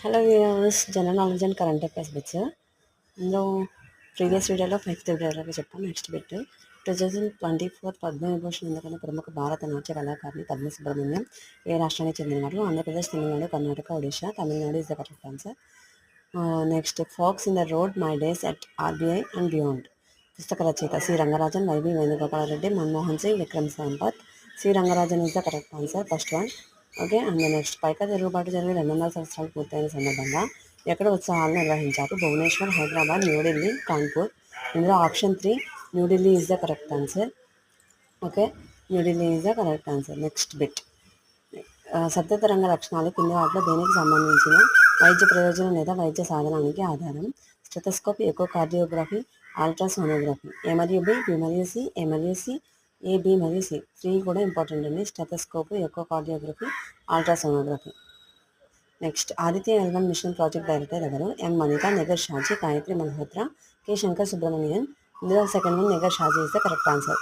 Hello viewers, general knowledge and current affairs bits. ఇందులో previous వీడియోలో 5th వీడియోలో చెప్పాను. నెక్స్ట్ బిట్ 2024 పద్మవిభూషణ్ అందుకని ప్రముఖ భారత నాట్య కళాకారిణి పద్మ సుబ్రహ్మణ్యం ఏ రాష్ట్రానికి చెందినవారు? Andhra Pradesh, Tamil Nadu, Karnataka, Odisha. Tamil Nadu is the correct answer. Next ఫాక్స్ in the road my days at RBI and beyond. పుస్తక రచయిత C Rangarajan, Y B Venugopal Reddy, Manmohan Singh, Vikram Sampath. C Rangarajan is the correct answer, first one. Okay, and next Paika తిరుగుబాటు జరిగి 200 సంవత్సరాలు పూర్తయిన సందర్భంగా ఎక్కడ ఉత్సవాలు నిర్వహించారు? భువనేశ్వర్, హైదరాబాద్, న్యూఢిల్లీ, కాన్పూర్. ఇందులో option 3 New Delhi is the correct answer. Okay, New Delhi is the correct answer. Next bit శబ్దతరంగ లక్షణాలు కింది వాటిలో దేనికి సంబంధించిన వైద్య ప్రయోజనం లేదా వైద్య సాధనానికి ఆధారం? Stethoscope, echocardiography, ultrasonography. ఏ మరియు బి, బి మరియు సి, ఏ మరియు సి, ఏ, బి మరియు సి. 3 కూడా ఇంపార్టెంట్ అండి. Stethoscope, echocardiography, ultrasonography. Next Aditya L one mission project director ఎవరు? M Manitha, Nigar Shaji, Gayatri Malhotra, K Shankar Subramanian. ఇందులో second one Nigar Shaji is the correct answer.